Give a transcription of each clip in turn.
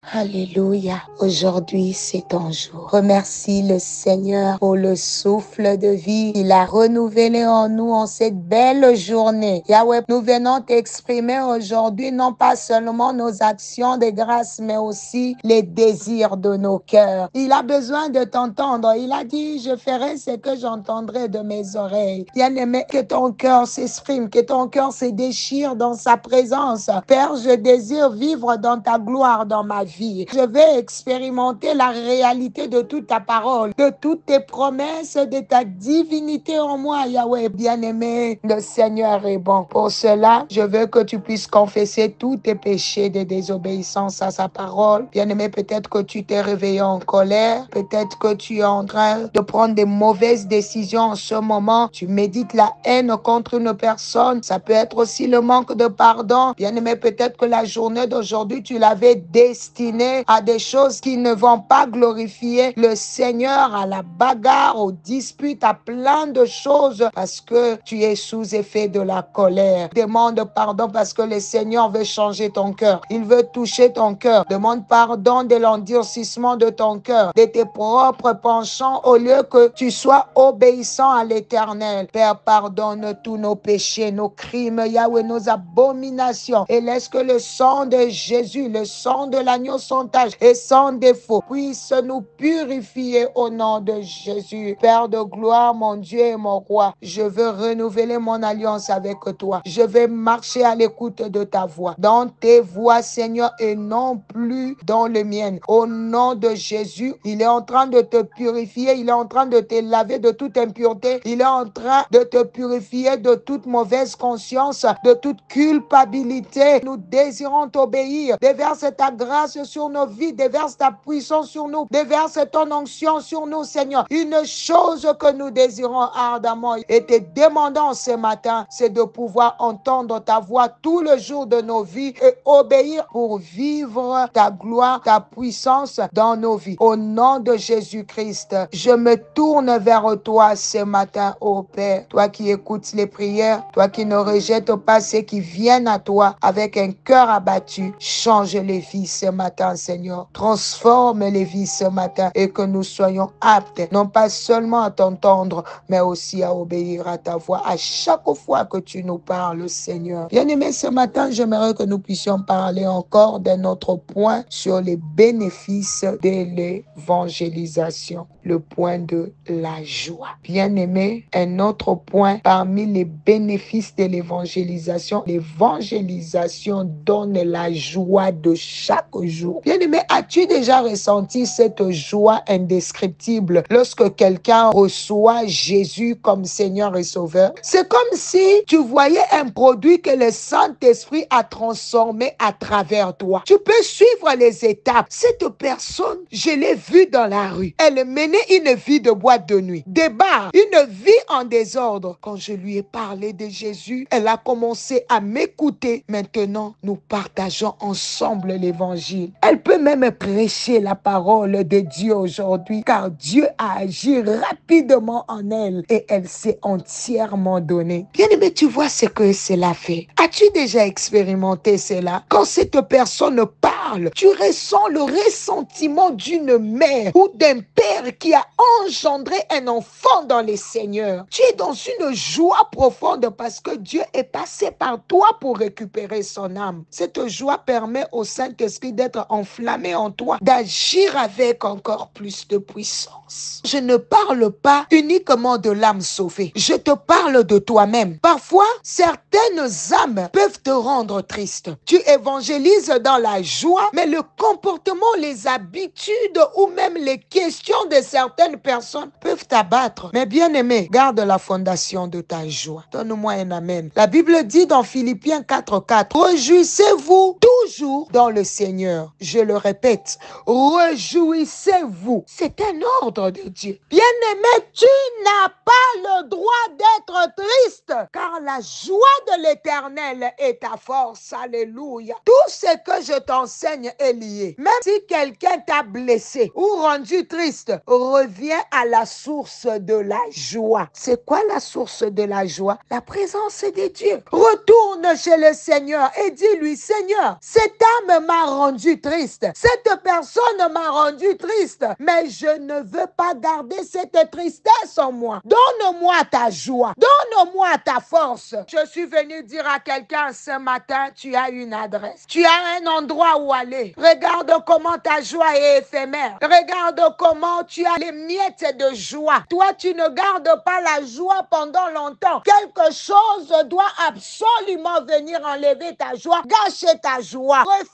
Alléluia. Aujourd'hui, c'est ton jour. Remercie le Seigneur pour le souffle de vie qu'il a renouvelé en nous en cette belle journée. Yahweh, nous venons t'exprimer aujourd'hui non pas seulement nos actions de grâce, mais aussi les désirs de nos cœurs. Il a besoin de t'entendre. Il a dit, je ferai ce que j'entendrai de mes oreilles. Bien-aimé, que ton cœur s'exprime, que ton cœur se déchire dans sa présence. Père, je désire vivre dans ta gloire, dans ma vie. Je vais expérimenter la réalité de toute ta parole, de toutes tes promesses, de ta divinité en moi, Yahweh. Bien-aimé, le Seigneur est bon. Pour cela, je veux que tu puisses confesser tous tes péchés de désobéissance à sa parole. Bien-aimé, peut-être que tu t'es réveillé en colère, peut-être que tu es en train de prendre des mauvaises décisions en ce moment. Tu médites la haine contre une personne. Ça peut être aussi le manque de pardon. Bien-aimé, peut-être que la journée d'aujourd'hui, tu l'avais destinée à des choses qui ne vont pas glorifier le Seigneur, à la bagarre, aux disputes, à plein de choses parce que tu es sous effet de la colère. Demande pardon parce que le Seigneur veut changer ton cœur. Il veut toucher ton cœur. Demande pardon de l'endurcissement de ton cœur, de tes propres penchants au lieu que tu sois obéissant à l'Éternel. Père, pardonne tous nos péchés, nos crimes, Yahweh, nos abominations et laisse que le sang de Jésus, le sang de l'agneau sans tache et sans défaut puisse nous purifier au nom de Jésus. Père de gloire, mon Dieu et mon roi, je veux renouveler mon alliance avec toi. Je vais marcher à l'écoute de ta voix, dans tes voies, Seigneur, et non plus dans les miennes. Au nom de Jésus, il est en train de te purifier, il est en train de te laver de toute impureté, il est en train de te purifier de toute mauvaise conscience, de toute culpabilité. Nous désirons t'obéir. Déverse ta grâce sur nos vies, déverse ta puissance sur nous, déverse ton onction sur nous, Seigneur. Une chose que nous désirons ardemment et te demandons ce matin, c'est de pouvoir entendre ta voix tout le jour de nos vies et obéir pour vivre ta gloire, ta puissance dans nos vies. Au nom de Jésus-Christ, je me tourne vers toi ce matin, ô Père. Toi qui écoutes les prières, toi qui ne rejettes pas ceux qui viennent à toi avec un cœur abattu, change les vies ce matin, Seigneur. Transforme les vies ce matin et que nous soyons aptes, non pas seulement à t'entendre, mais aussi à obéir à ta voix à chaque fois que tu nous parles, Seigneur. Bien-aimé, ce matin, j'aimerais que nous puissions parler encore d'un autre point sur les bénéfices de l'évangélisation, le point de la joie. Bien-aimé, un autre point parmi les bénéfices de l'évangélisation, l'évangélisation donne la joie de chaque jour. Bien-aimé, as-tu déjà ressenti cette joie indescriptible lorsque quelqu'un reçoit Jésus comme Seigneur et Sauveur? C'est comme si tu voyais un produit que le Saint-Esprit a transformé à travers toi. Tu peux suivre les étapes. Cette personne, je l'ai vue dans la rue. Elle menait une vie de boîte de nuit, des bars, une vie en désordre. Quand je lui ai parlé de Jésus, elle a commencé à m'écouter. Maintenant, nous partageons ensemble l'évangile. Elle peut même prêcher la parole de Dieu aujourd'hui, car Dieu a agi rapidement en elle et elle s'est entièrement donnée. Bien-aimé, tu vois ce que cela fait. As-tu déjà expérimenté cela? Quand cette personne parle, tu ressens le ressentiment d'une mère ou d'un père qui a engendré un enfant dans les Seigneurs. Tu es dans une joie profonde parce que Dieu est passé par toi pour récupérer son âme. Cette joie permet au Saint-Esprit d'être enflammé en toi, d'agir avec encore plus de puissance. Je ne parle pas uniquement de l'âme sauvée. Je te parle de toi-même. Parfois, certaines âmes peuvent te rendre triste. Tu évangélises dans la joie, mais le comportement, les habitudes ou même les questions de certaines personnes peuvent t'abattre. Mais bien aimé, garde la fondation de ta joie. Donne-moi un amen. La Bible dit dans Philippiens 4:4, réjouissez-vous toujours dans le Seigneur. Je le répète, réjouissez-vous. C'est un ordre de Dieu. Bien aimé, tu n'as pas le droit d'être triste, car la joie de l'Éternel est ta force. Alléluia. Tout ce que je t'enseigne enseigne est liée. Même si quelqu'un t'a blessé ou rendu triste, reviens à la source de la joie. C'est quoi la source de la joie? La présence de Dieu. Retourne chez le Seigneur et dis-lui, Seigneur, cette âme m'a rendu triste. Cette personne m'a rendu triste, mais je ne veux pas garder cette tristesse en moi. Donne-moi ta joie. Donne-moi ta force. Je suis venu dire à quelqu'un ce matin, tu as une adresse. Tu as un endroit où aller. Regarde comment ta joie est éphémère. Regarde comment tu as les miettes de joie. Toi, tu ne gardes pas la joie pendant longtemps. Quelque chose doit absolument venir enlever ta joie, gâcher ta joie. Refuse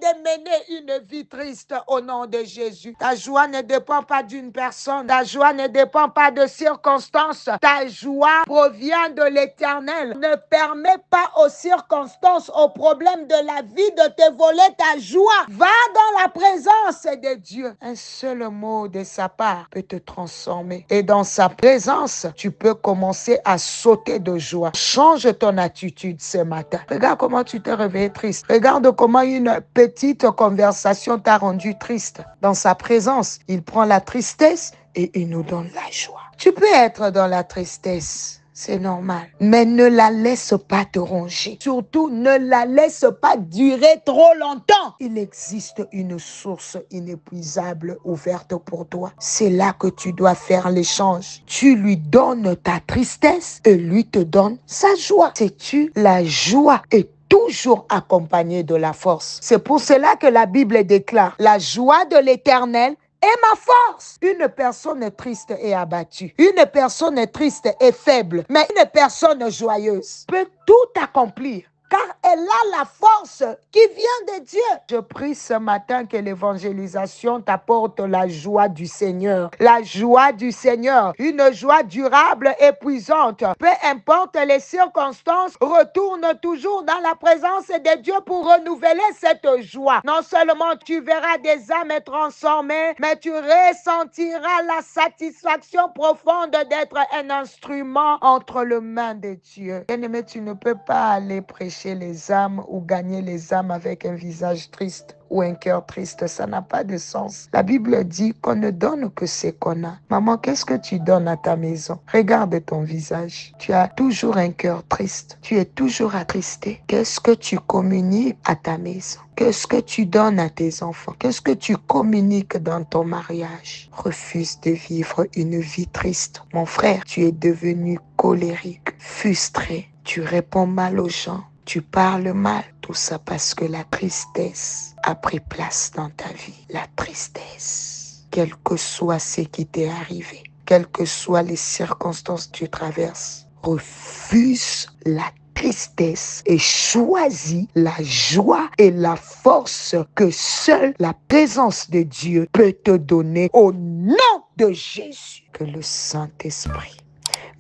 de mener une vie triste au nom de Jésus. Ta joie ne dépend pas d'une personne. Ta joie ne dépend pas de circonstances. Ta joie provient de l'Éternel. Ne permets pas aux circonstances, aux problèmes de la vie de te voler ta joie. Va dans la présence de Dieu. Un seul mot de sa part peut te transformer. Et dans sa présence, tu peux commencer à sauter de joie. Change ton attitude ce matin. Regarde comment tu t'es réveillé triste. Regarde comment une petite conversation t'a rendu triste. Dans sa présence, il prend la tristesse et il nous donne la joie. Tu peux être dans la tristesse. C'est normal. Mais ne la laisse pas te ronger. Surtout, ne la laisse pas durer trop longtemps. Il existe une source inépuisable ouverte pour toi. C'est là que tu dois faire l'échange. Tu lui donnes ta tristesse et lui te donne sa joie. Sais-tu, la joie est toujours accompagnée de la force. C'est pour cela que la Bible déclare, la joie de l'Éternel est ma force. Une personne triste et abattue, une personne triste et faible, mais une personne joyeuse peut tout accomplir. Car elle a la force qui vient de Dieu. Je prie ce matin que l'évangélisation t'apporte la joie du Seigneur. La joie du Seigneur. Une joie durable et puissante. Peu importe les circonstances, retourne toujours dans la présence de Dieu pour renouveler cette joie. Non seulement tu verras des âmes transformées, mais tu ressentiras la satisfaction profonde d'être un instrument entre les mains de Dieu. Bien-aimé, tu ne peux pas aller prêcher les âmes ou gagner les âmes avec un visage triste ou un cœur triste. Ça n'a pas de sens. La Bible dit qu'on ne donne que ce qu'on a. Maman, qu'est-ce que tu donnes à ta maison? Regarde ton visage. Tu as toujours un cœur triste. Tu es toujours attristé. Qu'est-ce que tu communiques à ta maison? Qu'est-ce que tu donnes à tes enfants? Qu'est-ce que tu communiques dans ton mariage? Refuse de vivre une vie triste. Mon frère, tu es devenu colérique, frustré. Tu réponds mal aux gens. Tu parles mal. Tout ça parce que la tristesse a pris place dans ta vie. La tristesse. Quel que soit ce qui t'est arrivé, quelles que soient les circonstances que tu traverses, refuse la tristesse et choisis la joie et la force que seule la présence de Dieu peut te donner au nom de Jésus. Que le Saint-Esprit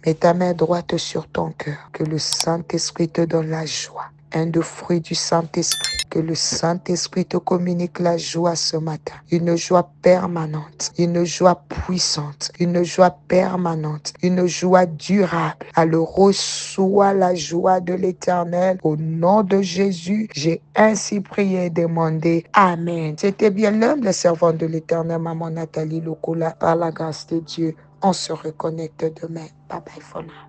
mets ta main droite sur ton cœur. Que le Saint-Esprit te donne la joie. Un des fruits du Saint-Esprit. Que le Saint-Esprit te communique la joie ce matin. Une joie permanente. Une joie puissante. Une joie permanente. Une joie durable. Alors reçois la joie de l'Éternel. Au nom de Jésus, j'ai ainsi prié et demandé. Amen. C'était bien l'humble servante de l'Éternel, Maman Nathalie Lokola, par la grâce de Dieu. On se reconnecte demain. Bye bye for now.